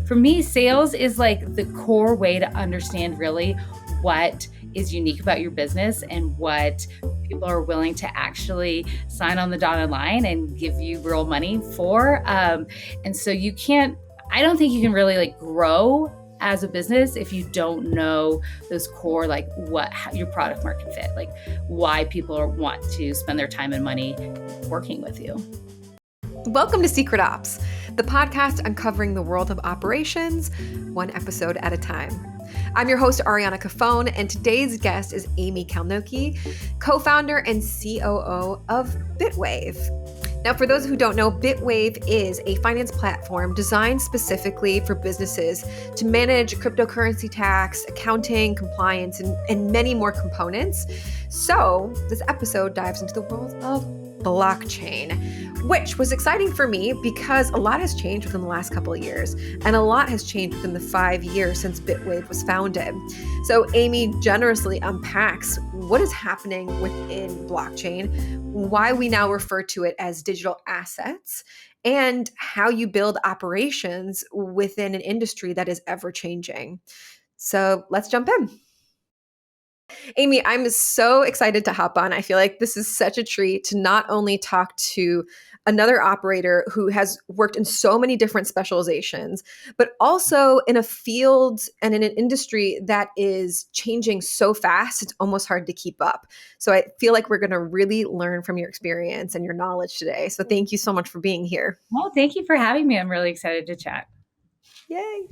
For me, sales is like the core way to understand really what is unique about your business and what people are willing to actually sign on the dotted line and give you real money for. And so I don't think you can really like grow as a business if you don't know those core, like how your product market fit, like why people want to spend their time and money working with you. Welcome to Secret Ops, the podcast uncovering the world of operations, one episode at a time. I'm your host, Ariana Cafone, and today's guest is Amy Kalnoki, co-founder and COO of Bitwave. Now, for those who don't know, Bitwave is a finance platform designed specifically for businesses to manage cryptocurrency tax, accounting, compliance, and many more components. So this episode dives into the world of blockchain, which was exciting for me because a lot has changed within the last couple of years, and a lot has changed within the 5 years since Bitwave was founded. So Amy generously unpacks what is happening within blockchain, why we now refer to it as digital assets, and how you build operations within an industry that is ever changing. So let's jump in. Amy, I'm so excited to hop on. I feel like this is such a treat to not only talk to another operator who has worked in so many different specializations, but also in a field and in an industry that is changing so fast, it's almost hard to keep up. So I feel like we're going to really learn from your experience and your knowledge today. So thank you so much for being here. Well, thank you for having me. I'm really excited to chat. Yay.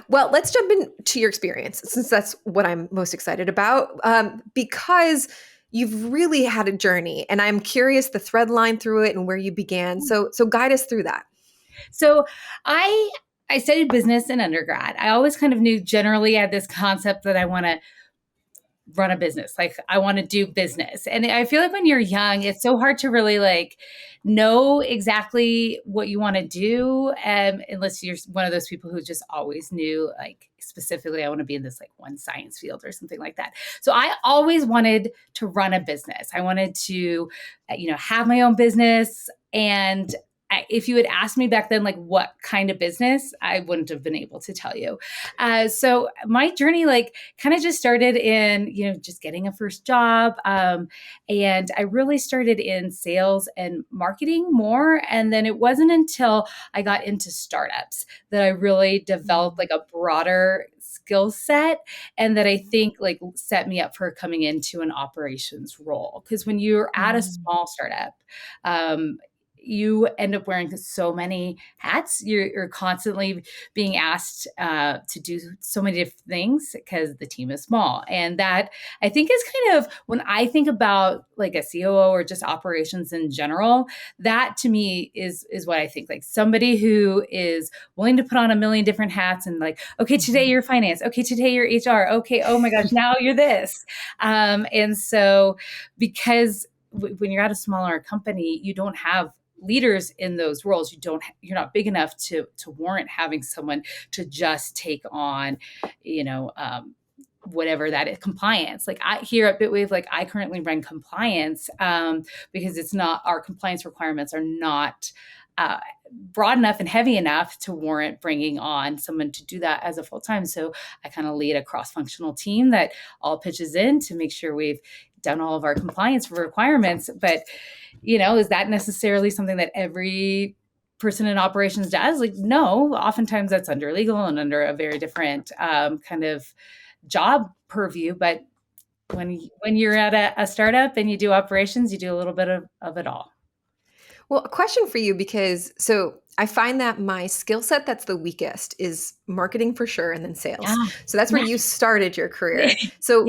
Well, let's jump into your experience, since that's what I'm most excited about, because you've really had a journey, and I'm curious the thread line through it and where you began. So guide us through that. So I studied business in undergrad. I always kind of knew generally I had this concept that I want to run a business. Like I want to do business. And I feel like when you're young, it's so hard to really like know exactly what you want to do. Unless you're one of those people who just always knew like specifically, I want to be in this like one science field or something like that. So I always wanted to run a business. I wanted to, have my own business. And if you had asked me back then, like what kind of business, I wouldn't have been able to tell you. So my journey, like kind of just started in, just getting a first job. And I really started in sales and marketing more. And then it wasn't until I got into startups that I really developed like a broader skill set, and that I think like set me up for coming into an operations role. Because when you're at a small startup, you end up wearing so many hats. You're constantly being asked to do so many different things because the team is small. And that I think is kind of when I think about like a COO or just operations in general, that to me is what I think, like somebody who is willing to put on a million different hats and like, okay, today you're finance. Okay, today you're HR. Okay, oh my gosh, now you're this. And so because when you're at a smaller company, you don't have leaders in those roles. You're not big enough to warrant having someone to just take on, whatever that is, compliance. Like here at Bitwave, like I currently run compliance because it's not, our compliance requirements are not broad enough and heavy enough to warrant bringing on someone to do that as a full-time. So I kind of lead a cross-functional team that all pitches in to make sure we've done all of our compliance requirements. But, is that necessarily something that every person in operations does? Like, no, oftentimes that's under legal and under a very different kind of job purview. But when you're at a startup and you do operations, you do a little bit of it all. Well, a question for you, because I find that my skill set that's the weakest is marketing for sure, and then sales. Yeah. So that's where you started your career. So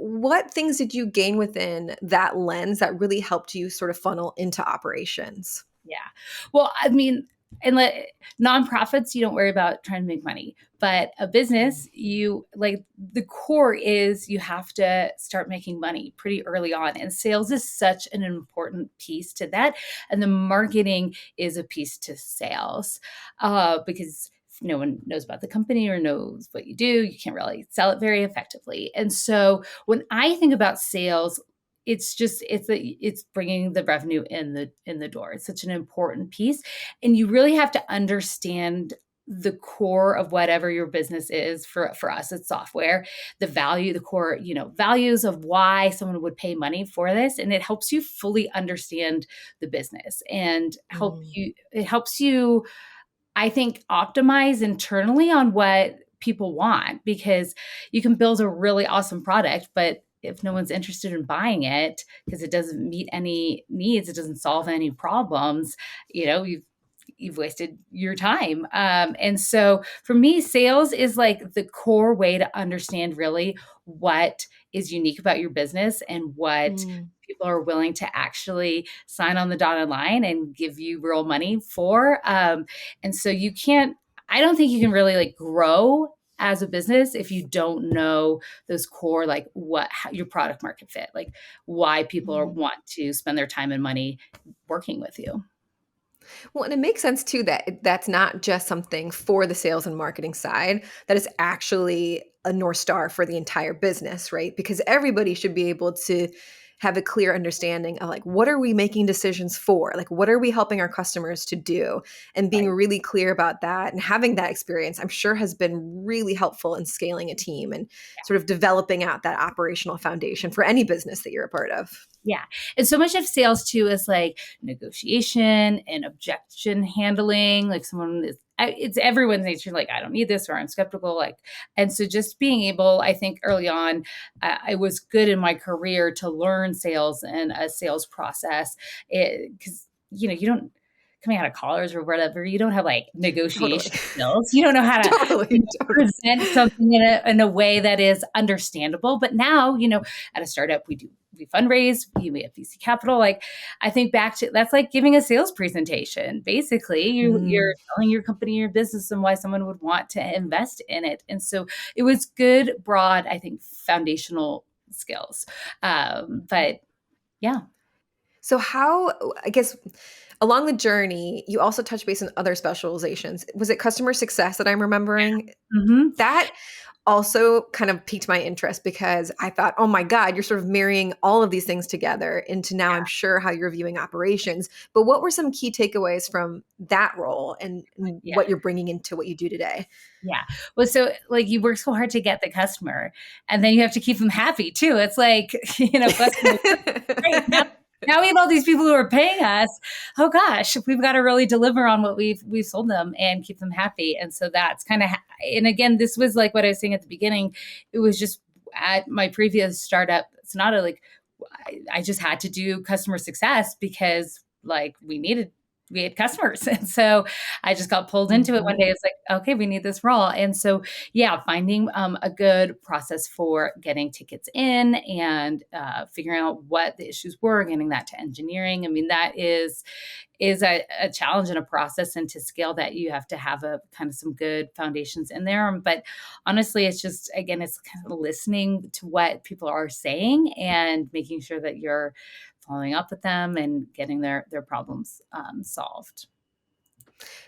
what things did you gain within that lens that really helped you sort of funnel into operations? Yeah. Well, I mean, nonprofits, you don't worry about trying to make money, but a business, the core is you have to start making money pretty early on. And sales is such an important piece to that. And the marketing is a piece to sales because if no one knows about the company or knows what you do, you can't really sell it very effectively. And so when I think about sales, it's bringing the revenue in the door. It's such an important piece, and you really have to understand the core of whatever your business is. For us, it's software, the core, values of why someone would pay money for this. And it helps you fully understand the business and it helps you, I think, optimize internally on what people want, because you can build a really awesome product, but if no one's interested in buying it because it doesn't meet any needs, it doesn't solve any problems, you've wasted your time. And so for me, sales is like the core way to understand really what is unique about your business and what people are willing to actually sign on the dotted line and give you real money for. And so I don't think you can really like grow as a business if you don't know those core, like how your product market fit, like why people want to spend their time and money working with you. Well, and it makes sense too that that's not just something for the sales and marketing side, that is actually a North Star for the entire business, right? Because everybody should be able to have a clear understanding of like, what are we making decisions for? Like, what are we helping our customers to do? And being Right. really clear about that and having that experience, I'm sure has been really helpful in scaling a team and sort of developing out that operational foundation for any business that you're a part of. Yeah. And so much of sales too is like negotiation and objection handling. Like it's everyone's nature. Like, I don't need this, or I'm skeptical. Like, and so just being able, I think early on, I was good in my career to learn sales and a sales process, because, you don't, coming out of college or whatever, you don't have like Totally. negotiation skills. You don't know how to Totally. present something in a way that is understandable. But now, at a startup, we fundraise, we have VC capital. Like, I think back to that's like giving a sales presentation. Basically, you're telling your company, your business, and why someone would want to invest in it. And so it was good, broad, I think, foundational skills. But yeah. So how, I guess, along the journey, you also touch base on other specializations. Was it customer success that I'm remembering? Mm-hmm. That also kind of piqued my interest because I thought, oh my God, you're sort of marrying all of these things together into now I'm sure how you're viewing operations. But what were some key takeaways from that role and Yeah. what you're bringing into what you do today? Yeah. Well, so like you work so hard to get the customer, and then you have to keep them happy too. It's like, customers, great. Now we have all these people who are paying us. Oh gosh, we've got to really deliver on what we've sold them and keep them happy. And so that's kind of, and again, this was like what I was saying at the beginning. It was just at my previous startup, Sonata, like I just had to do customer success because like we had customers. And so I just got pulled into it one day. It's like, okay, we need this role. And so, yeah, finding a good process for getting tickets in and figuring out what the issues were, getting that to engineering. I mean, that is a challenge and a process. And to scale that, you have to have a kind of some good foundations in there. But honestly, it's just, again, it's kind of listening to what people are saying and making sure that you're following up with them and getting their problems solved.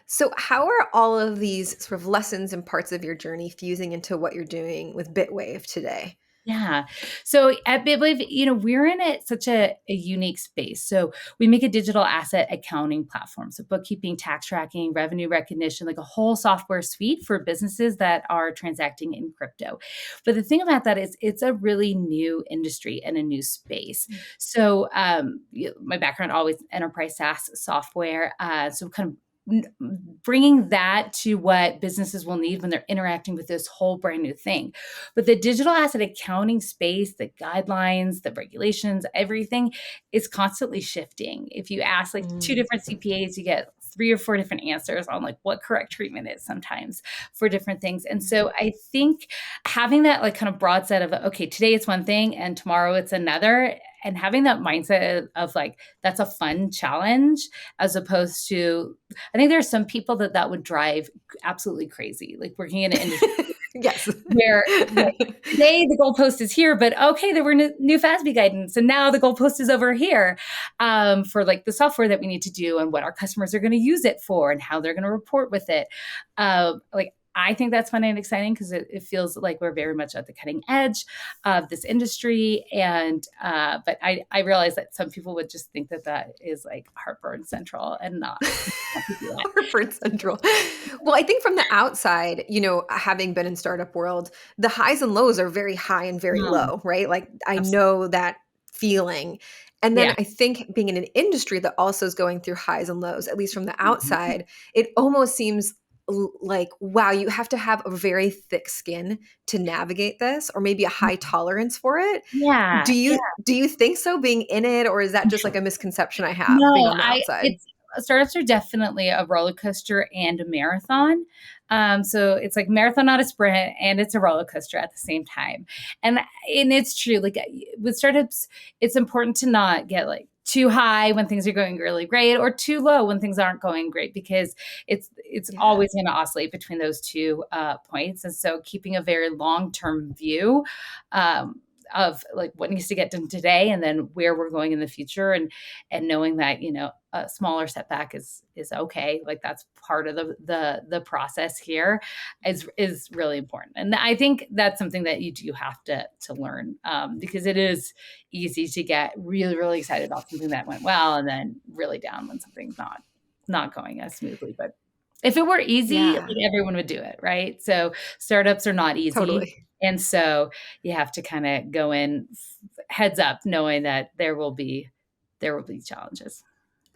So, how are all of these sort of lessons and parts of your journey fusing into what you're doing with Bitwave today? Yeah. So at Bitwave, we're in such a unique space. So we make a digital asset accounting platform. So bookkeeping, tax tracking, revenue recognition, like a whole software suite for businesses that are transacting in crypto. But the thing about that is it's a really new industry and a new space. So my background, always enterprise SaaS software. So kind of bringing that to what businesses will need when they're interacting with this whole brand new thing. But the digital asset accounting space, the guidelines, the regulations, everything is constantly shifting. If you ask like two different CPAs, you get 3 or 4 different answers on like what correct treatment is sometimes for different things. And so I think having that like kind of broad set of, okay, today it's one thing and tomorrow it's another, and having that mindset of like, that's a fun challenge, as opposed to, I think there are some people that would drive absolutely crazy, like working in an industry Yes. where like, today the goalpost is here, but okay, there were new FASB guidance, and now the goalpost is over here for like the software that we need to do and what our customers are going to use it for and how they're going to report with it. Like I think that's fun and exciting because it feels like we're very much at the cutting edge of this industry. And but I realize that some people would just think that that is like heartburn central and not to do that. Harvard Central. Well, I think from the outside, having been in startup world, the highs and lows are very high and very Mm, low, right? Like I absolutely. know that feeling. And then Yeah. I think being in an industry that also is going through highs and lows, at least from the Mhm. outside, it almost seems like, wow, you have to have a very thick skin to navigate this, or maybe a high tolerance for it. Yeah. Do Yeah. you do you think so being in it, or is that just like a misconception I have being No, on the I outside? it's startups are definitely a roller coaster and a marathon. So it's like marathon, not a sprint, and it's a roller coaster at the same time. And it's true. Like with startups, it's important to not get like too high when things are going really great or too low when things aren't going great because it's Yeah. always going to oscillate between those two points. And so keeping a very long term view um, of like what needs to get done today and then where we're going in the future and knowing that a smaller setback is okay, like that's part of the process here is really important. And I think that's something that you do have to learn, because it is easy to get really really excited about something that went well and then really down when something's not going as smoothly. But if it were easy, Yeah, like everyone would do it, right? So startups are not easy, totally. and so you have to kind of go in heads up knowing that there will be challenges.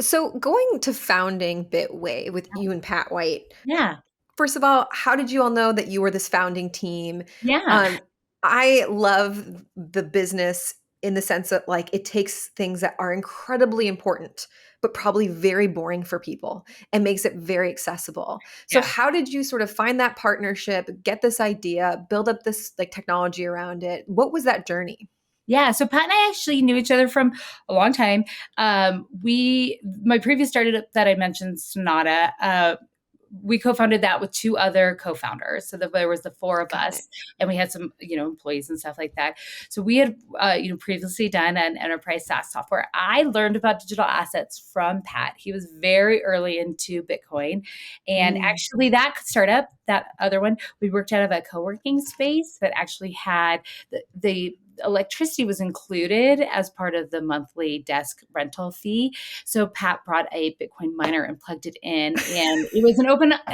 So going to founding Bitway with you and Pat White, Yeah. first of all, how did you all know that you were this founding team? Yeah. Um, I love the business in the sense that like it takes things that are incredibly important, but probably very boring for people and makes it very accessible. So Yeah. how did you sort of find that partnership, get this idea, build up this like technology around it? What was that journey? Yeah, so Pat and I actually knew each other from a long time. My previous startup that I mentioned, Sonata, we co-founded that with two other co-founders. So there was the four of Got it. us, and we had some, employees and stuff like that. So we had, previously done an enterprise SaaS software. I learned about digital assets from Pat. He was very early into Bitcoin, and Mm, actually that startup, that other one, we worked out of a co-working space that actually had the electricity was included as part of the monthly desk rental fee. So Pat brought a Bitcoin miner and plugged it in, and it was an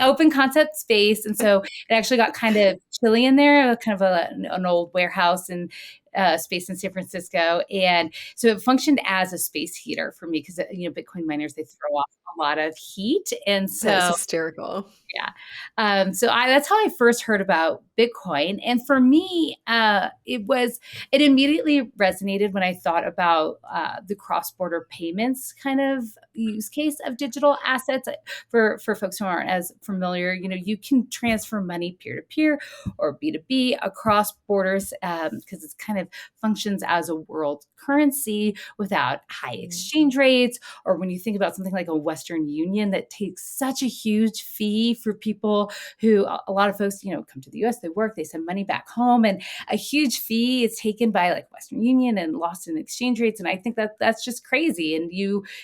open concept space, and so it actually got kind of chilly in there, kind of an old warehouse and space in San Francisco, and so it functioned as a space heater for me because Bitcoin miners, they throw off a lot of heat, and that is so hysterical. yeah. That's how I first heard about Bitcoin. And for me, it immediately resonated when I thought about the cross border payments kind of use case of digital assets. For folks who aren't as familiar, you can transfer money peer to peer or B2B across borders because it's kind of functions as a world currency without high Mm, exchange rates. Or when you think about something like a Western Union that takes such a huge fee for people who, a lot of folks, come to the US, they work, they send money back home, and a huge fee is taken by like Western Union and lost in exchange rates. And I think that that's just crazy. And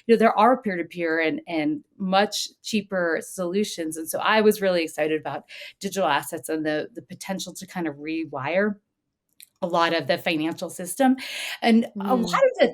there are peer to peer and much cheaper solutions. And so I was really excited about digital assets and the potential to kind of rewire a lot of the financial system. And a lot mm, of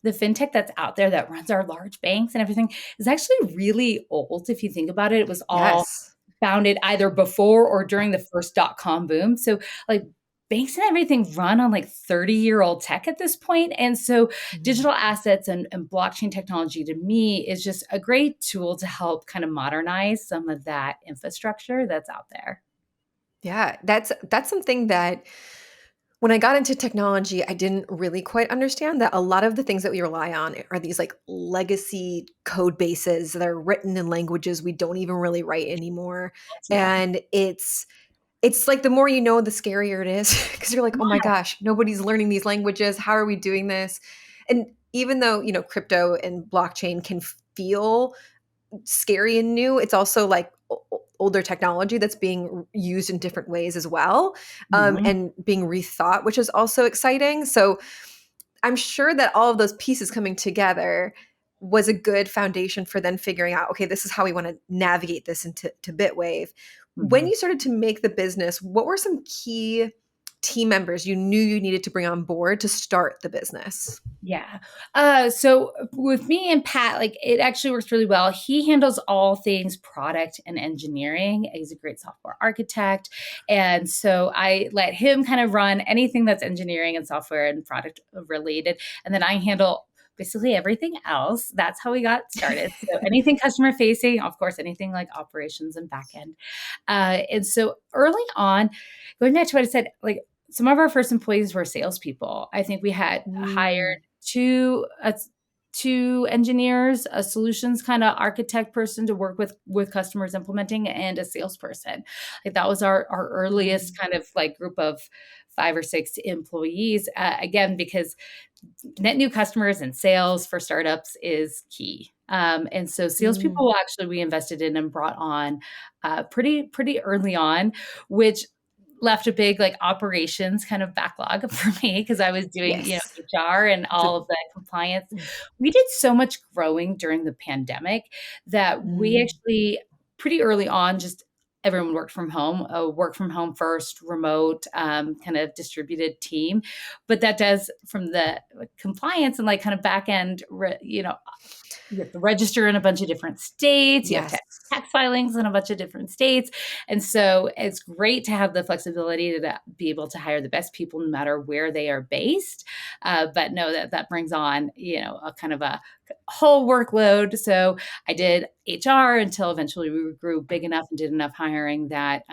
the fintech that's out there that runs our large banks and everything is actually really old. If you think about it, it was all yes. founded either before or during the first dot-com boom. So like banks and everything run on like 30-year-old tech at this point. And so Mm. digital assets and blockchain technology to me is just a great tool to help kind of modernize some of that infrastructure that's out there. Yeah, that's something that when I got into technology, I didn't really quite understand that a lot of the things that we rely on are these like legacy code bases that are written in languages we don't even really write anymore. Yeah. And it's like the more you know, the scarier it is because you're like, oh my gosh, nobody's learning these languages. How are we doing this? And even though, crypto and blockchain can feel scary and new, it's also like older technology that's being used in different ways as well, Mhm. and being rethought, which is also exciting. So I'm sure that all of those pieces coming together, was a good foundation for then figuring out, okay, this is how we want to navigate this into Bitwave. When Mhm. you started to make the business, what were some key team members you knew you needed to bring on board to start the business? Yeah. So with me and Pat, like it actually works really well. He handles all things product and engineering. He's a great software architect. And so I let him kind of run anything that's engineering and software and product related. And then I handle basically everything else. That's how we got started. So anything customer facing, of course, anything like operations and backend. And so early on, going back to what I said, like some of our first employees were salespeople. I think we had hired Mm, two engineers, a solutions kind of architect person to work with customers implementing, and a salesperson. Like that was our earliest mm, kind of like group of 5 or 6 employees. Again, because net new customers and sales for startups is key. And so mm. salespeople actually we invested in and brought on pretty early on, which left a big like operations kind of backlog for me because I was doing, Yes. HR and The- all of the compliance. We did so much growing during the pandemic that we mm, actually pretty early on just everyone worked from home, work from home first, remote, kind of distributed team. But that does from the compliance and like kind of back end, you have to register in a bunch of different states. You have to yes. have tax filings in a bunch of different states. And so it's great to have the flexibility to be able to hire the best people no matter where they are based. But know that that brings on, a kind of a whole workload. So I did HR until eventually we grew big enough and did enough hiring that,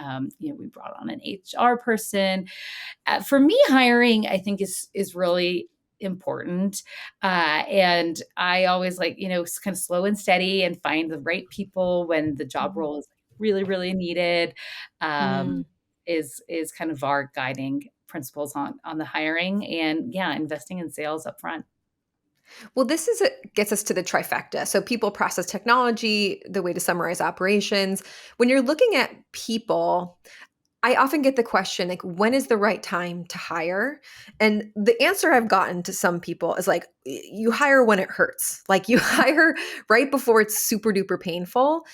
we brought on an HR person. For me, hiring, I think is really important. And I always like, kind of slow and steady and find the right people when the job Mhm. role is really, really needed. Mm. Um, is kind of our guiding principles on the hiring and yeah, investing in sales up front. Well, gets us to the trifecta. So, people, process, technology, the way to summarize operations. When you're looking at people, I often get the question, like, when is the right time to hire? And the answer I've gotten to some people is like, you hire when it hurts. Like, you hire right before it's super duper painful.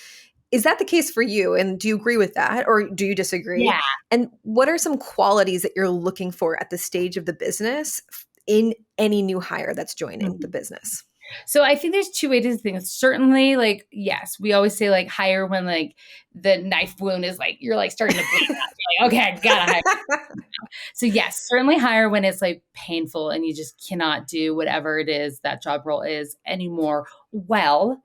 Is that the case for you? And do you agree with that or do you disagree? Yeah. And what are some qualities that you're looking for at the stage of the business in any new hire that's joining the Mhm. business? So I think there's two ways to think. Certainly, like, yes, we always say like hire when like the knife wound is like you're like starting to bleed out. You're like, okay, I gotta hire. So yes, certainly hire when it's like painful and you just cannot do whatever it is that job role is anymore well.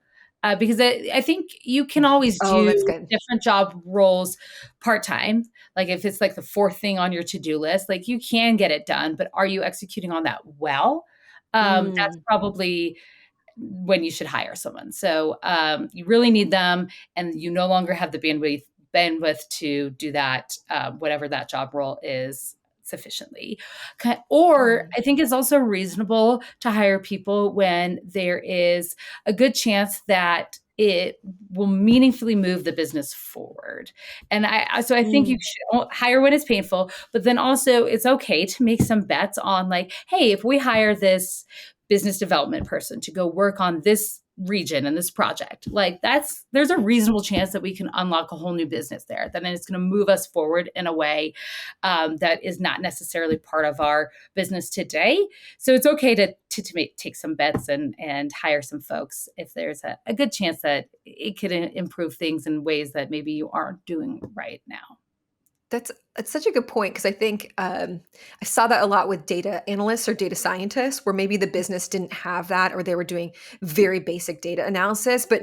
Because I think you can always Oh, do that's good. different job roles part time. Like if it's like the fourth thing on your to do list, like you can get it done, but are you executing on that well? That's Mm, probably when you should hire someone. So you really need them, and you no longer have the bandwidth to do that, whatever that job role is sufficiently. Or mm, I think it's also reasonable to hire people when there is a good chance that it will meaningfully move the business forward. And so I think you mm, should hire when it's painful, but then also it's okay to make some bets on like, hey, if we hire this business development person to go work on this region and this project, like there's a reasonable chance that we can unlock a whole new business there, then it's going to move us forward in a way that is not necessarily part of our business today. So it's okay to take some bets and hire some folks if there's a good chance that it could improve things in ways that maybe you aren't doing right now. It's such a good point because I think I saw that a lot with data analysts or data scientists, where maybe the business didn't have that, or they were doing very basic data analysis, but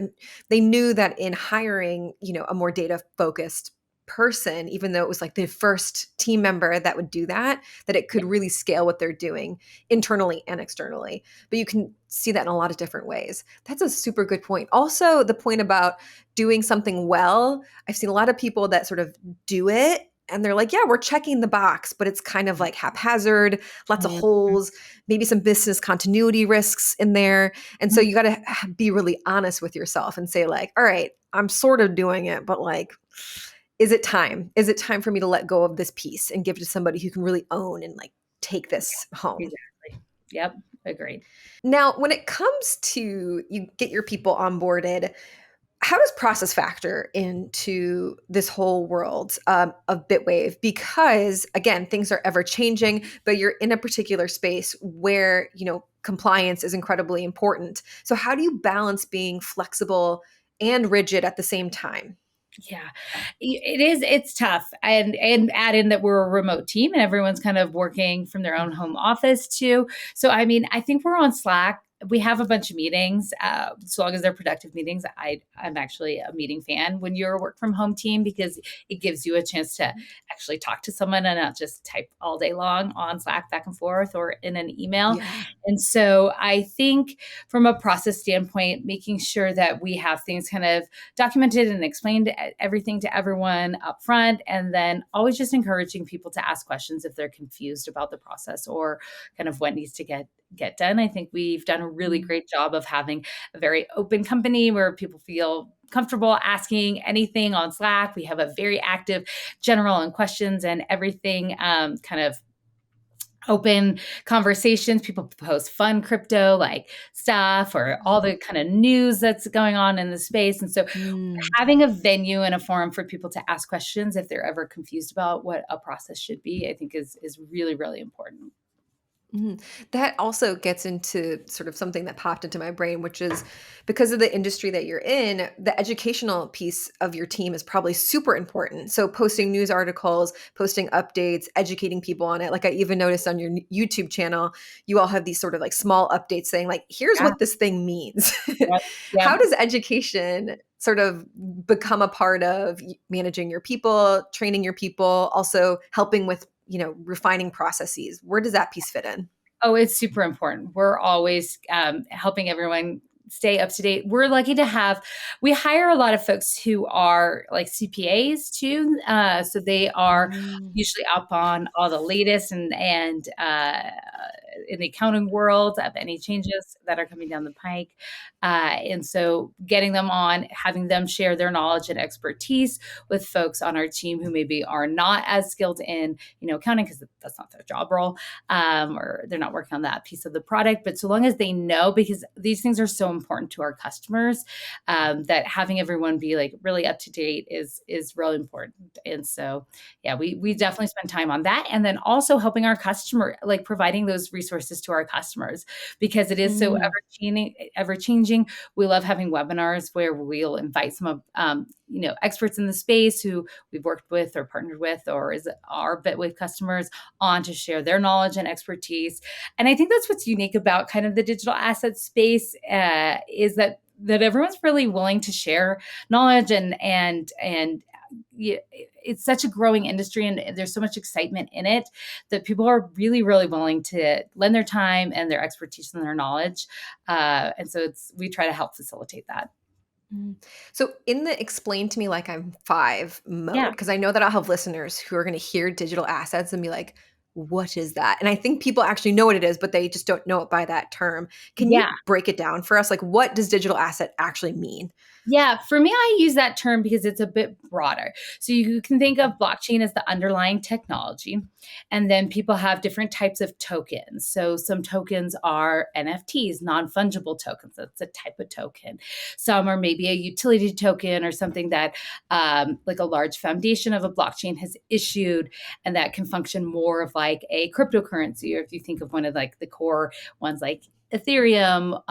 they knew that in hiring, a more data focused person, even though it was like the first team member that would do that it could really scale what they're doing internally and externally. But you can see that in a lot of different ways. That's a super good point. Also, the point about doing something well, I've seen a lot of people that sort of do it and they're like, yeah, we're checking the box, but it's kind of like haphazard, lots of Mhm. holes, maybe some business continuity risks in there. And so you got to be really honest with yourself and say, like, all right, I'm sort of doing it, but like, is it time? Is it time for me to let go of this piece and give it to somebody who can really own and like take this home? Exactly. Yep. Agreed. Now, when it comes to you get your people onboarded, how does process factor into this whole world of Bitwave? Because again, things are ever changing, but you're in a particular space where, compliance is incredibly important. So how do you balance being flexible and rigid at the same time? Yeah, it is. It's tough, and add in that we're a remote team and everyone's kind of working from their own home office too. So I mean, I think we're on Slack. We have a bunch of meetings, so long as they're productive meetings. I'm actually a meeting fan when you're a work from home team because it gives you a chance to actually talk to someone and not just type all day long on Slack back and forth or in an email. Yeah. And so I think from a process standpoint, making sure that we have things kind of documented and explained everything to everyone up front, and then always just encouraging people to ask questions if they're confused about the process or kind of what needs to get done. I think we've done a really great job of having a very open company where people feel comfortable asking anything on Slack. We have a very active general and questions and everything kind of open conversations. People post fun crypto like stuff or all the kind of news that's going on in the space. And so Mm. having a venue and a forum for people to ask questions if they're ever confused about what a process should be, I think is really, really important. Mhm. That also gets into sort of something that popped into my brain, which is because of the industry that you're in, the educational piece of your team is probably super important. So, posting news articles, posting updates, educating people on it. Like, I even noticed on your YouTube channel, you all have these sort of like small updates saying, like, here's Yeah. what this thing means. Yep. Yep. How does education sort of become a part of managing your people, training your people, also helping with refining processes? Where does that piece fit in? Oh, it's super important. We're always helping everyone stay up to date. We're lucky to we hire a lot of folks who are like CPAs too. So they are Mm. usually up on all the latest and in the accounting world of any changes that are coming down the pike. And so getting them on, having them share their knowledge and expertise with folks on our team who maybe are not as skilled in, accounting because that's not their job role, or they're not working on that piece of the product. But so long as they know, because these things are so important to our customers, that having everyone be like really up to date is really important. And so, yeah, we definitely spend time on that, and then also helping our customer, like providing those resources to our customers because it is so Mm. ever changing. We love having webinars where we'll invite some of experts in the space who we've worked with or partnered with or is our Bitwave customers on to share their knowledge and expertise. And I think that's what's unique about kind of the digital asset space, is that everyone's really willing to share knowledge and yeah, it's such a growing industry and there's so much excitement in it that people are really, really willing to lend their time and their expertise and their knowledge. And so we try to help facilitate that. Mm. So, in the explain to me like I'm five Yeah. mode, because I know that I'll have listeners who are going to hear digital assets and be like, what is that? And I think people actually know what it is, but they just don't know it by that term. Can you Yeah. break it down for us? Like, what does digital asset actually mean? Yeah, for me, I use that term because it's a bit broader. So you can think of blockchain as the underlying technology, and then people have different types of tokens. So some tokens are NFTs, non fungible tokens. That's a type of token. Some are maybe a utility token or something that, like a large foundation of a blockchain has issued, and that can function more of like a cryptocurrency. Or if you think of one of like the core ones, like Ethereum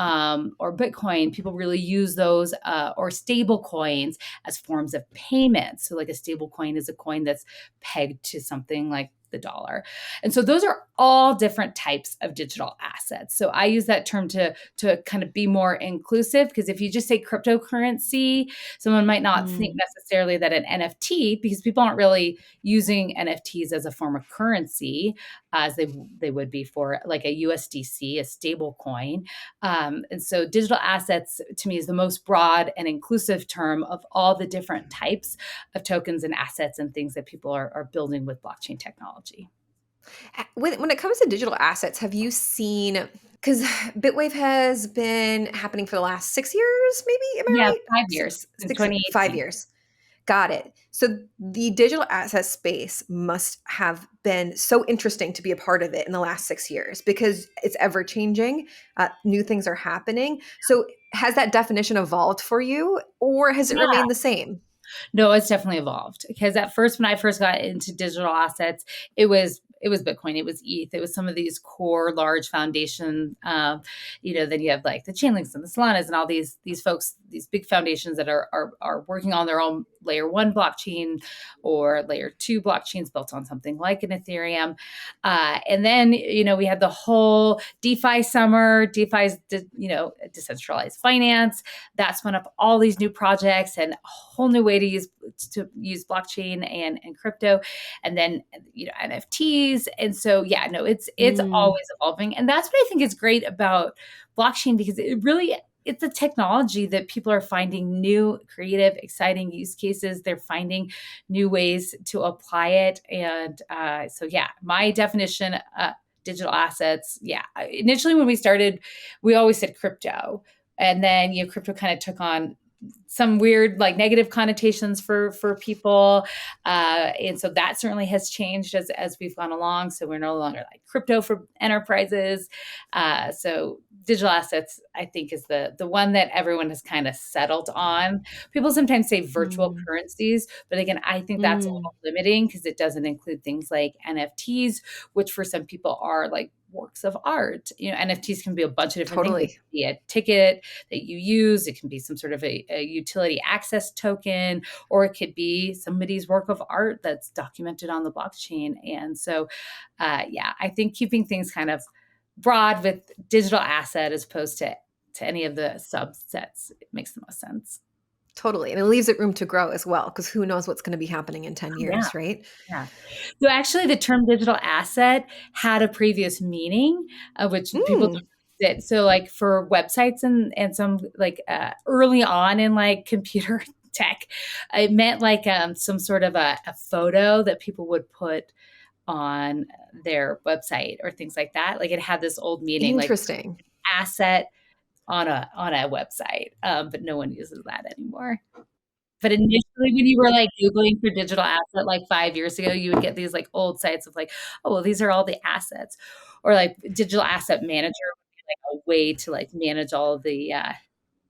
or Bitcoin, people really use those or stable coins as forms of payment. So, like a stable coin is a coin that's pegged to something like the dollar. And so those are all different types of digital assets. So I use that term to kind of be more inclusive because if you just say cryptocurrency, someone might not think Mm. necessarily that an NFT because people aren't really using NFTs as a form of currency as they would be for like a USDC, a stable coin. And so digital assets to me is the most broad and inclusive term of all the different types of tokens and assets and things that people are building with blockchain technology. When it comes to digital assets, have you seen, because Bitwave has been happening for the last 6 years, maybe? Am I Yeah, right? 5 years since 5 2018. years. Got it. So the digital asset space must have been so interesting to be a part of it in the last 6 years because it's ever changing. New things are happening. So has that definition evolved for you or has it remained the same? No, it's definitely evolved because at first, when I first got into digital assets, it was Bitcoin, it was ETH, it was some of these core large foundation. Then you have like the Chainlinks and the Solanas and all these folks, these big foundations that are working on their own layer one blockchain or layer two blockchains built on something like an Ethereum. And then we had the whole DeFi summer, DeFi's decentralized finance that spun up all these new projects and a whole new way to use blockchain and crypto, and then NFTs. And so it's Mm, always evolving, and that's what I think is great about blockchain because it's a technology that people are finding new, creative, exciting use cases. They're finding new ways to apply it, and my definition. Digital assets. Yeah. Initially, when we started, we always said crypto, and then crypto kind of took on some weird like negative connotations for people, and so that certainly has changed as we've gone along. So we're no longer like crypto for enterprises. So digital assets, I think, is the one that everyone has kind of settled on. People sometimes say virtual mm, currencies, but again, I think that's a mm. little limiting because it doesn't include things like NFTs, which for some people are like works of art. NFTs can be a bunch of different things. It Totally. can be a ticket that you use. It can be some sort of a utility access token, or it could be somebody's work of art that's documented on the blockchain. And so, I think keeping things kind of broad with digital asset as opposed to any of the subsets, it makes the most sense. Totally. And it leaves it room to grow as well, because who knows what's going to be happening in 10 Oh, yeah. years, right? Yeah. So actually, the term digital asset had a previous meaning, which people Mm, don't use it. So, like for websites and some like early on in like computer tech, it meant like some sort of a photo that people would put on their website or things like that. Like it had this old meaning, like interesting. asset on a website, but no one uses that anymore. But initially, when you were, like, Googling for digital asset, like, 5 years ago, you would get these, like, old sites of, like, "Oh, well, these are all the assets." Or, like, digital asset manager would be, like, a way to, like, manage all of the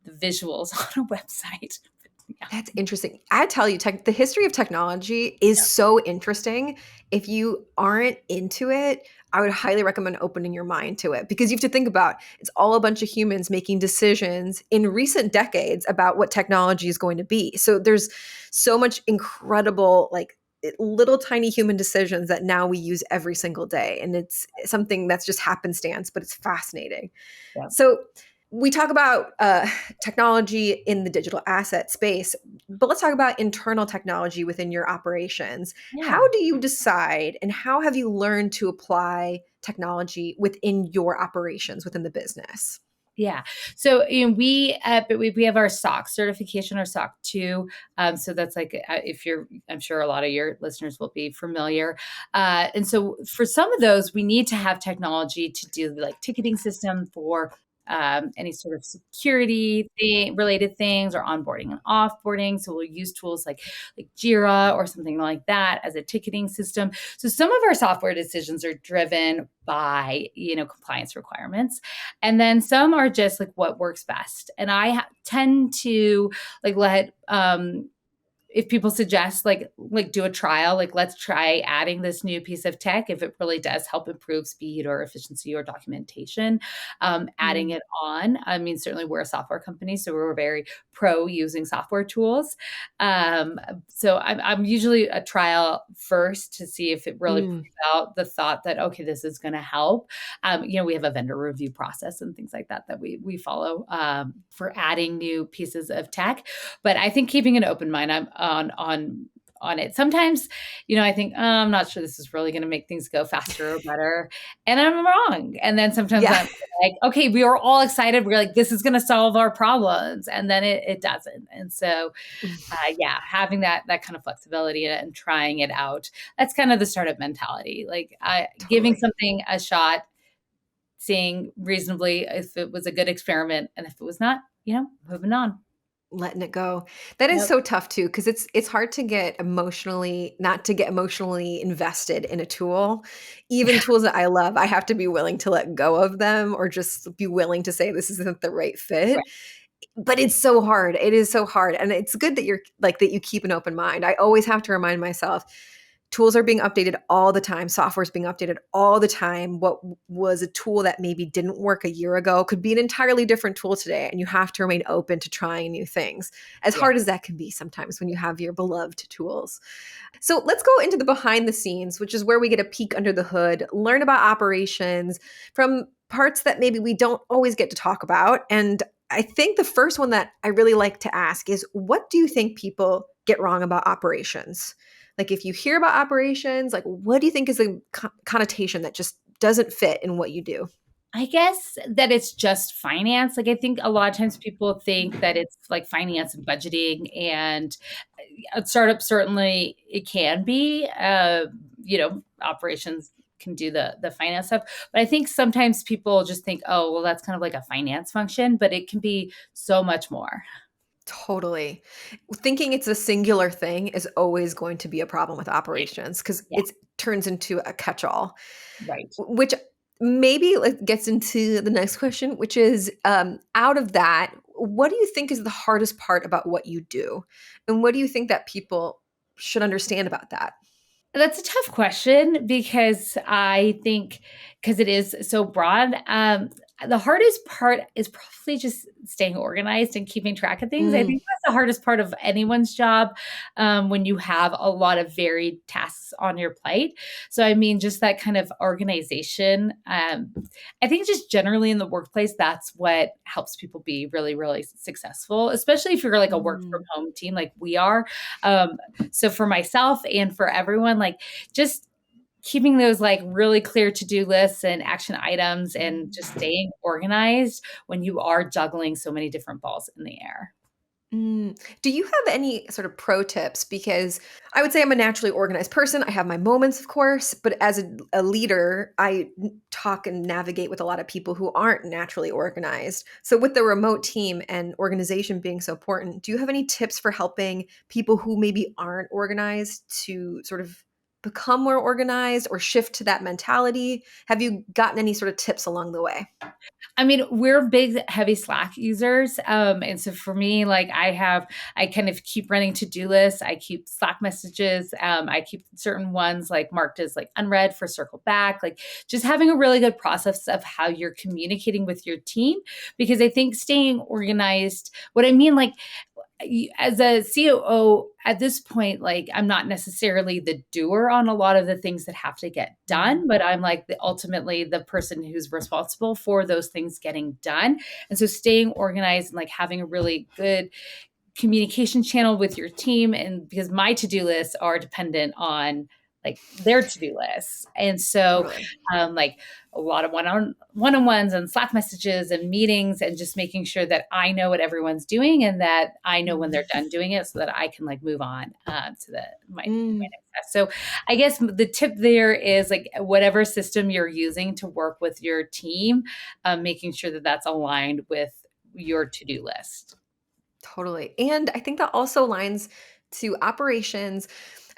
visuals on a website. Yeah. That's interesting. I tell you, the history of technology is so interesting. If you aren't into it, I would highly recommend opening your mind to it because you have to think about it's all a bunch of humans making decisions in recent decades about what technology is going to be. So there's so much incredible, like little tiny human decisions that now we use every single day. And it's something that's just happenstance, but it's fascinating. Yeah. So we talk about technology in the digital asset space, but let's talk about internal technology within your operations. Yeah. How do you decide and how have you learned to apply technology within your operations within the business? Yeah. So, we have our SOC certification, our SOC 2. So that's like, if you're, I'm sure a lot of your listeners will be familiar. And so for some of those, we need to have technology to do like ticketing system for any sort of security related things or onboarding and offboarding. So we'll use tools like Jira or something like that as a ticketing system. So some of our software decisions are driven by compliance requirements, and then some are just like what works best. And I tend to like let if people suggest like do a trial, like let's try adding this new piece of tech if it really does help improve speed or efficiency or documentation, adding Mm, it on. I mean, certainly we're a software company, so we're very pro using software tools. um, so I'm usually a trial first to see if it really mm, proves out the thought that okay, this is going to help. We have a vendor review process and things like that that we follow, for adding new pieces of tech. But I think keeping an open mind on it. Sometimes, I think, "Oh, I'm not sure this is really going to make things go faster or better," and I'm wrong. And then sometimes yeah. I'm like, "Okay, we are all excited. We're like, this is going to solve our problems," and then it doesn't. And so, having that kind of flexibility and trying it out. That's kind of the startup mentality. Like, giving Totally. something a shot, seeing reasonably if it was a good experiment, and if it was not, moving on. letting it go. That is Yep. so tough too, because it's hard to get emotionally not to get emotionally invested in a tool. Even tools that I love, I have to be willing to let go of them or just be willing to say this isn't the right fit. Right. But it's so hard. It is so hard. And it's good that you're like that you keep an open mind. I always have to remind myself tools are being updated all the time, software is being updated all the time. What was a tool that maybe didn't work a year ago could be an entirely different tool today, and you have to remain open to trying new things, as Yeah. hard as that can be sometimes when you have your beloved tools. So let's go into the behind the scenes, which is where we get a peek under the hood, learn about operations from parts that maybe we don't always get to talk about. And I think the first one that I really like to ask is, what do you think people get wrong about operations? Like, if you hear about operations, like, what do you think is the connotation that just doesn't fit in what you do? I guess that it's just finance. Like, I think a lot of times people think that it's like finance and budgeting, and a startup certainly it can be. Operations can do the finance stuff, but I think sometimes people just think, oh, well, that's kind of like a finance function, but it can be so much more. Totally. Thinking it's a singular thing is always going to be a problem with Right. operations because Yeah. it turns into a catch all, Right. which maybe like gets into the next question, which is out of that, what do you think is the hardest part about what you do? And what do you think that people should understand about that? That's a tough question because I think because it is so broad. The hardest part is probably just staying organized and keeping track of things. I Mm, think that's the hardest part of anyone's job when you have a lot of varied tasks on your plate. So, I mean, just that kind of organization. I think just generally in the workplace, that's what helps people be really, really successful, especially if you're like a work from mm, home team like we are. So for myself and for everyone, like just keeping those like really clear to-do lists and action items and just staying organized when you are juggling so many different balls in the air. mm. Do you have any sort of pro tips? Because I would say I'm a naturally organized person. I have my moments, of course, but as a leader, talk and navigate with a lot of people who aren't naturally organized. So, with the remote team and organization being so important, do you have any tips for helping people who maybe aren't organized to sort of become more organized or shift to that mentality? Have you gotten any sort of tips along the way? I mean, we're big, heavy Slack users. And so for me, like I kind of keep running to-do lists. I keep Slack messages. I keep certain ones like marked as like unread for circle back, like just having a really good process of how you're communicating with your team. Because I think staying organized, what I mean, like as a COO at this point, like I'm not necessarily the doer on a lot of the things that have to get Mm, done, but I'm like ultimately the person who's responsible for those things getting done. And so staying organized and like having a really good communication channel with your team, and because my to-do lists are dependent on like their to-do lists, and so totally. like a lot of one-on-ones and Slack messages and meetings, and just making sure that I know what everyone's doing and that I know when they're Mm, done doing it so that I can like move on to my mm. next task. So I guess the tip there is like whatever system you're using to work with your team, making sure that that's aligned with your to-do list. Totally. And I think that also aligns to operations.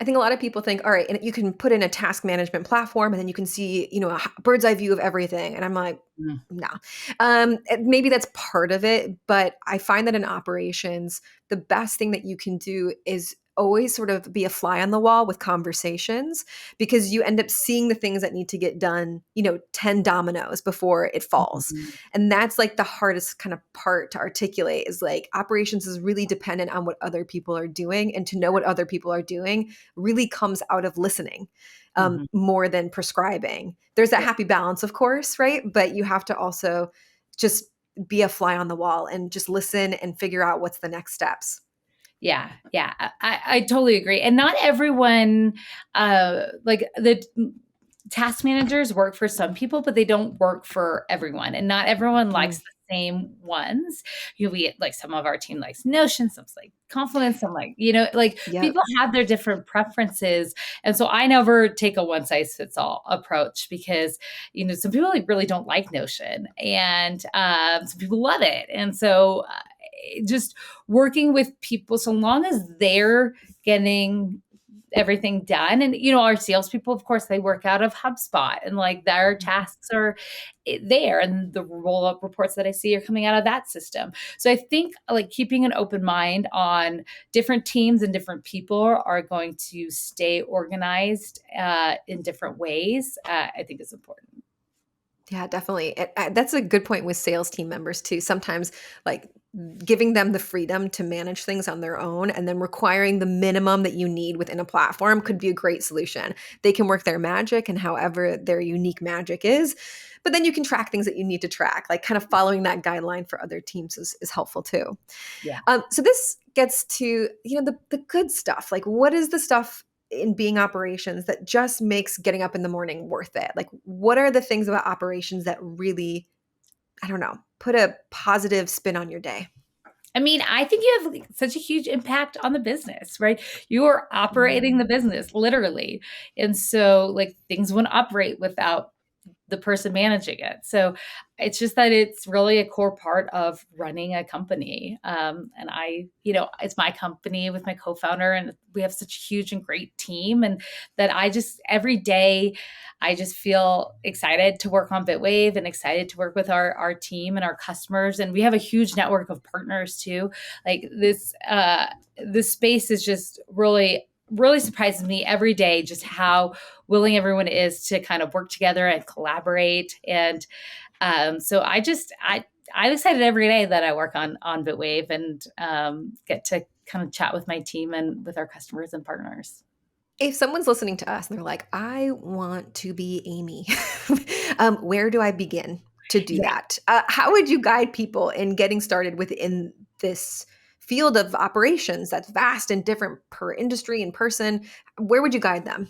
I think a lot of people think, all right, and you can put in a task management platform and then you can see, a bird's eye view of everything. And I'm like, Mm. no. Maybe that's part of it, but I find that in operations, the best thing that you can do is always sort of be a fly on the wall with conversations because you end up seeing the things that need to get done, 10 dominoes before it falls. Mhm. And that's like the hardest kind of part to articulate is like operations is really dependent on what other people are doing. And to know what other people are doing really comes out of listening Mhm. more than prescribing. There's that Yeah. happy balance, of course, right? But you have to also just be a fly on the wall and just listen and figure out what's the next steps. Yeah, yeah, I totally agree, and not everyone, like the task managers work for some people, but they don't work for everyone, and not everyone likes Mm, the same ones. We like some of our team likes Notion, some's like Confluence, some like like yep. people have their different preferences, and so I never take a one size fits all approach because some people like really don't like Notion, and some people love it, and so. just working with people, so long as they're getting everything done. And, our salespeople, of course, they work out of HubSpot, and like their tasks are there, and the roll up reports that I see are coming out of that system. So I think like keeping an open mind on different teams and different people are going to stay organized in different ways, I think is important. Yeah, definitely. That's a good point with sales team members too. Sometimes, like giving them the freedom to manage things on their own and then requiring the minimum that you need within a platform could be a great solution. They can work their magic and however their unique magic is, but then you can track things that you need to track. Like kind of following that guideline for other teams is helpful too. Yeah. So this gets to the good stuff. Like, what is the stuff in being operations that just makes getting up in the morning worth it? Like, what are the things about operations that really, I don't know, put a positive spin on your day? I mean, I think you have like such a huge impact on the business, right? You are operating the business literally. And so like things wouldn't operate without the person managing it. So it's just that it's really a core part of running a company. And it's my company with my co-founder, and we have such a huge and great team. And that every day, I just feel excited to work on Bitwave and excited to work with our team and our customers. And we have a huge network of partners too. Like this space is just really surprises me every day, just how willing everyone is to kind of work together and collaborate. And so I'm excited every day that I work on Bitwave and get to kind of chat with my team and with our customers and partners. If someone's listening to us and they're like, I want to be Amy, where do I begin to do Yeah. that? How would you guide people in getting started within this field of operations that's vast and different per industry and person? Where would you guide them?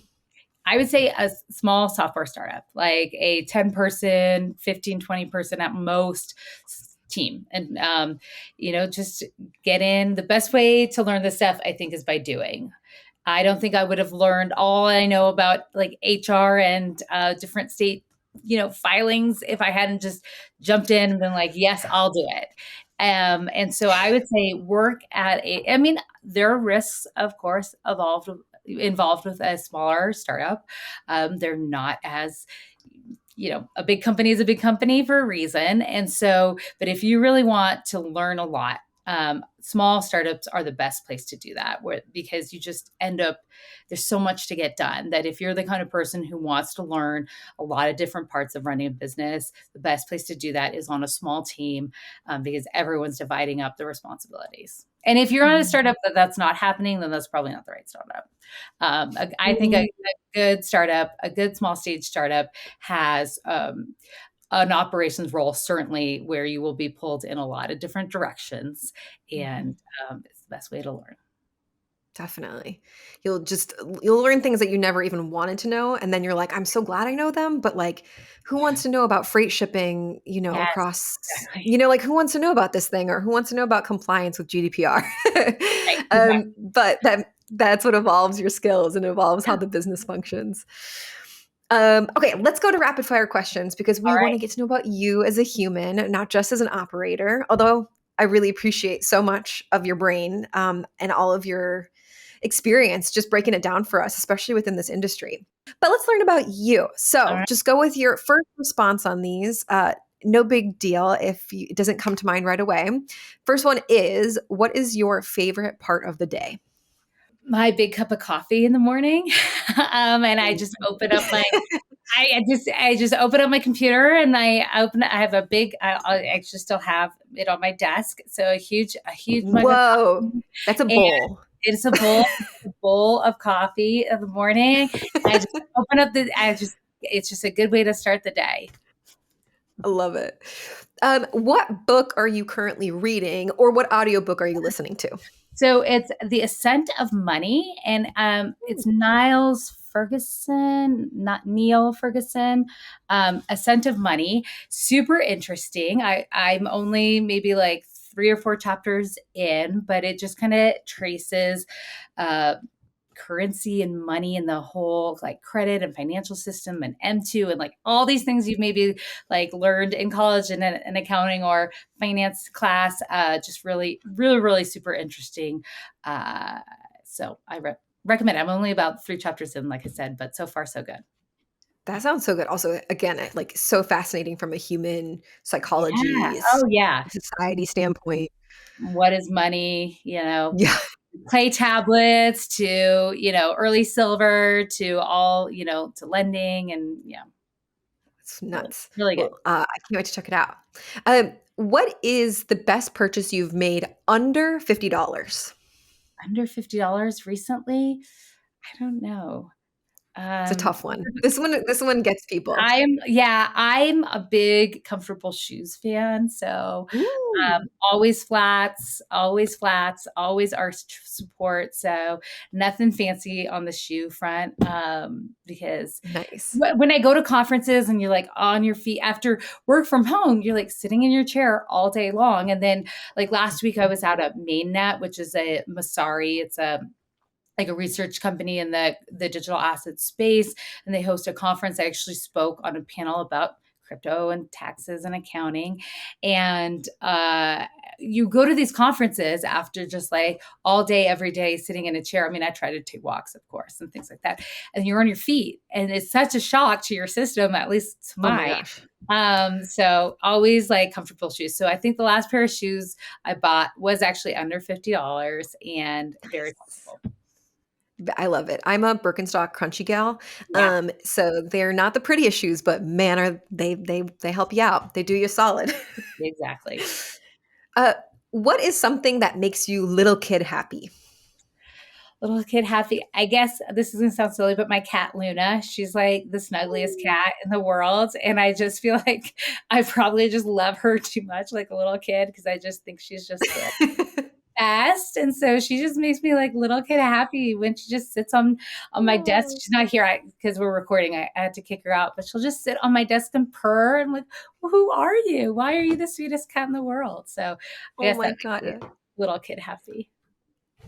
I would say a small software startup, like a 10 person, 15, 20 person at most team. And, just get in. The best way to learn this stuff, I think, is by doing. I don't think I would have learned all I know about like HR and different state, filings if I hadn't just jumped in and been like, yes, I'll do it. And so I would say I mean, there are risks, of course, involved with a smaller startup. They're not as, a big company is a big company for a reason. And so, but if you really want to learn a lot, small startups are the best place to do that, because you just end up, there's so much to get done that if you're the kind of person who wants to learn a lot of different parts of running a business, the best place to do that is on a small team, because everyone's dividing up the responsibilities. And if you're on a startup that's not happening, then that's probably not the right startup. I think a good startup, a good small stage startup has an operations role, certainly, where you will be pulled in a lot of different directions. And it's the best way to learn. Definitely. You'll learn things that you never even wanted to know. And then you're like, I'm so glad I know them. But like, who wants to know about freight shipping, Yes, across, exactly. like who wants to know about this thing or who wants to know about compliance with GDPR? Right, exactly. But that's what evolves your skills and evolves how the business functions. Okay, let's go to rapid fire questions because All we want right. to get to know about you as a human, not just as an operator. Although I really appreciate so much of your brain and all of your experience just breaking it down for us, especially within this industry. But let's learn about you. All So right. just go with your first response on these. No big deal if it doesn't come to mind right away. First one is, what is your favorite part of the day? My big cup of coffee in the morning. And I just open up I just open up my computer and I have a big, I actually still have it on my desk. So a huge mug of Whoa, coffee. that's a And bowl. it's a bowl of coffee in the morning. I just open up it's just a good way to start the day. I love it. What book are you currently reading or what audiobook are you listening to? So it's The Ascent of Money, and it's Niles Ferguson, not Neil Ferguson. Ascent of Money, super interesting. I'm only maybe like 3 or 4 chapters in, but it just kind of traces. Uh, currency and money and the whole like credit and financial system and M2 and like all these things you've maybe like learned in college and in accounting or finance class. Just really, really, really super interesting. So I recommend. I'm only about 3 chapters in, like I said, but so far so good. That sounds so good. Also, again, like so fascinating from a human Yeah. psychology, Oh yeah. society standpoint. What is money? Yeah, Clay tablets to, early silver to all, to lending and it's really, nuts. really good. Well, I can't wait to check it out. What is the best purchase you've made under $50? Under $50 recently? I don't know. It's a tough one. This one gets people. I'm a big comfortable shoes fan. So Ooh, always flats, always arch support. So nothing fancy on the shoe front. Because nice. when I go to conferences and you're like on your feet after work from home, you're like sitting in your chair all day long. And then like last week I was out at MainNet, which is a Masari. It's a like a research company in the digital asset space, and they host a conference. I actually spoke on a panel about crypto and taxes and accounting. And you go to these conferences after just like all day, every day, sitting in a chair. I mean, I try to take walks, of course, and things like that. And you're on your feet, and it's such a shock to your system, at least to Oh my mine. gosh. So always like comfortable shoes. So I think the last pair of shoes I bought was actually under $50 and very comfortable. I love it. I'm a Birkenstock crunchy gal. Yeah. So they're not the prettiest shoes, but man, are they help you out. They do you solid. Exactly. Uh, what is something that makes you little kid happy? Little kid happy. I guess this is gonna sound silly, but my cat Luna, she's like the snuggliest cat in the world. And I just feel like I probably just love her too much, like a little kid, because I just think she's just the best. And so she just makes me like little kid happy when she just sits on my desk. Oh, She's not here because we're recording. I had to kick her out, but she'll just sit on my desk and purr. And like, well, who are you? Why are you the sweetest cat in the world? So I oh guess my that makes me God. little kid happy.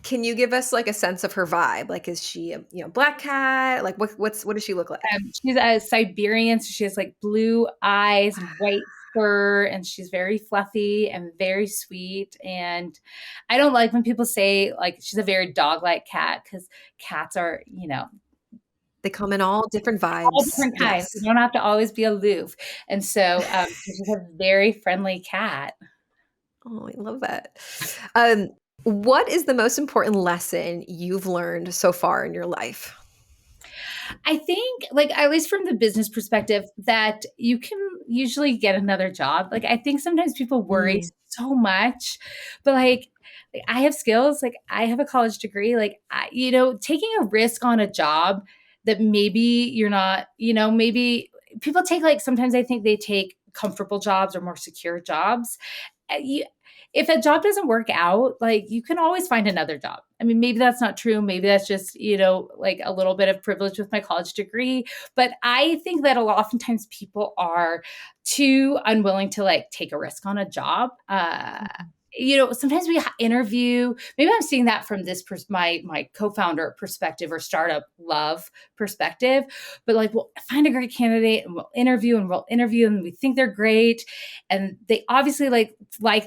Can you give us like a sense of her vibe? Like, is she a black cat? Like, what does she look like? She's a Siberian, so she has like blue eyes and white fur, and she's very fluffy and very sweet. And I don't like when people say like she's a very dog-like cat, because cats are, They come in all different all vibes. different kinds. You Yes. don't have to always be aloof. And so she's just a very friendly cat. Oh, I love that. What is the most important lesson you've learned so far in your life? I think, like, at least from the business perspective, that you can usually get another job. Like, I think sometimes people worry Mm, so much, but like, I have skills, like, I have a college degree. Like, taking a risk on a job that maybe you're not, maybe people take, like, sometimes I think they take comfortable jobs or more secure jobs. Uh, you, if a job doesn't work out, like you can always find another job. I mean, maybe that's not true. Maybe that's just, like a little bit of privilege with my college degree. But I think that oftentimes people are too unwilling to like take a risk on a job. mhm, Sometimes we interview. Maybe I'm seeing that from this my co-founder perspective or startup love perspective. But like, we'll find a great candidate and we'll interview and we think they're great, and they obviously like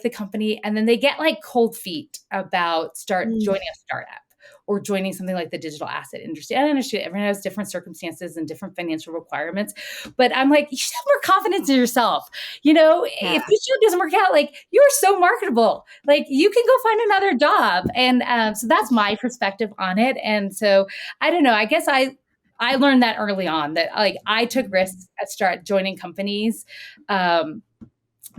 the company, and then they get like cold feet about start mm. joining a startup or joining something like the digital asset industry. I understand everyone has different circumstances and different financial requirements, but I'm like, you should have more confidence in yourself. Yeah. If this job doesn't work out, like you're so marketable, like you can go find another job. And so that's my perspective on it. And so I don't know. I guess I learned that early on that like I took risks at start joining companies.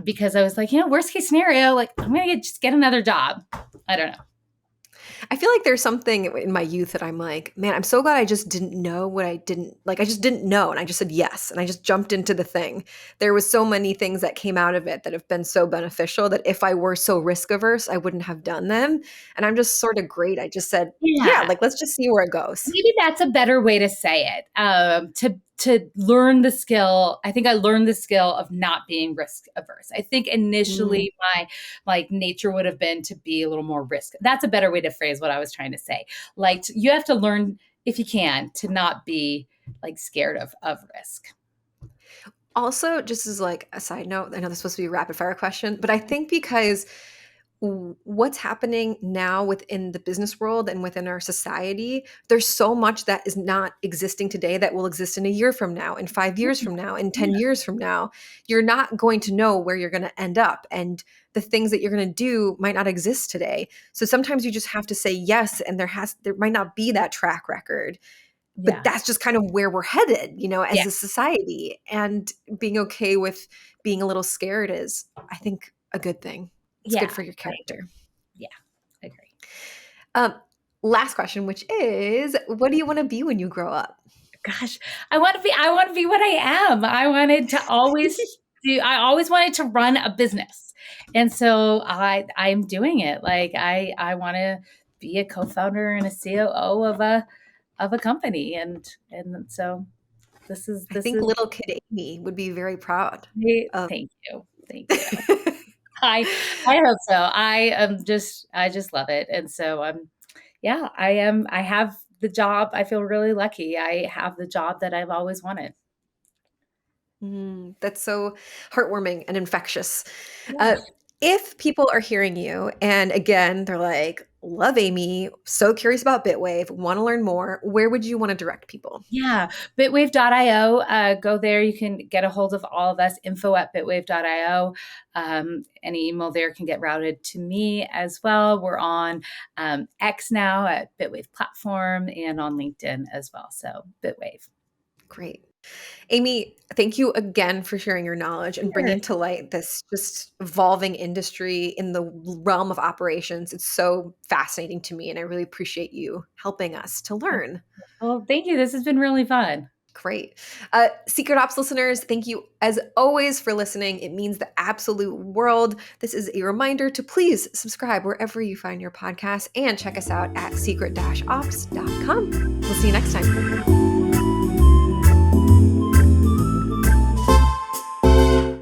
Because I was like, worst case scenario, like I'm gonna just get another job. I don't know. I feel like there's something in my youth that I'm like, man, I'm so glad I just didn't know what I didn't like. I just didn't know. And I just said yes. And I just jumped into the thing. There was so many things that came out of it that have been so beneficial that if I were so risk averse, I wouldn't have done them. And I'm just sort of great. I just said, yeah, Yeah. like, let's just see where it goes. Maybe that's a better way to say it. to learn the skill. I think I learned the skill of not being risk averse. I think Mm. initially my like nature would have been to be a little more risk. That's a better way to phrase what I was trying to say. Like you have to learn, if you can, to not be like scared of risk. Also, just as like a side note, I know this is supposed to be a rapid fire question, but I think because what's happening now within the business world and within our society, there's so much that is not existing today that will exist in a year from now, in 5 years from now, in 10 Yeah. years from now. You're not going to know where you're going to end up. And the things that you're going to do might not exist today. So sometimes you just have to say yes. And there might not be that track record, but Yeah. that's just kind of where we're headed, Yeah. as a society. And being okay with being a little scared is, I think, a good thing. It's good Yeah. for your Right. character. Yeah. I agree. Um, Last question, which is, what do you want to be when you grow up? Gosh, I want to be what I am. I always wanted to run a business. And so I'm doing it. Like I want to be a co-founder and a COO of a company. And so I this think is little kid Amy would be very proud great. of. Thank you. Thank you. I I hope so. I just love it. And so yeah, I have the job. I feel really lucky. I have the job that I've always wanted. That's so heartwarming and infectious. Uh, Yeah. if people are hearing you and again, they're like, love Amy, so curious about Bitwave, want to learn more, where would you want to direct people? Yeah, bitwave.io. Go there. You can get a hold of all of us, info@bitwave.io. Any email there can get routed to me as well. We're on X now at Bitwave platform and on LinkedIn as well. So Bitwave. Great. Amy, thank you again for sharing your knowledge and Sure. bringing to light this just evolving industry in the realm of operations. It's so fascinating to me, and I really appreciate you helping us to learn. Well, thank you. This has been really fun. Great. Secret Ops listeners, thank you as always for listening. It means the absolute world. This is a reminder to please subscribe wherever you find your podcast and check us out at secret-ops.com. We'll see you next time.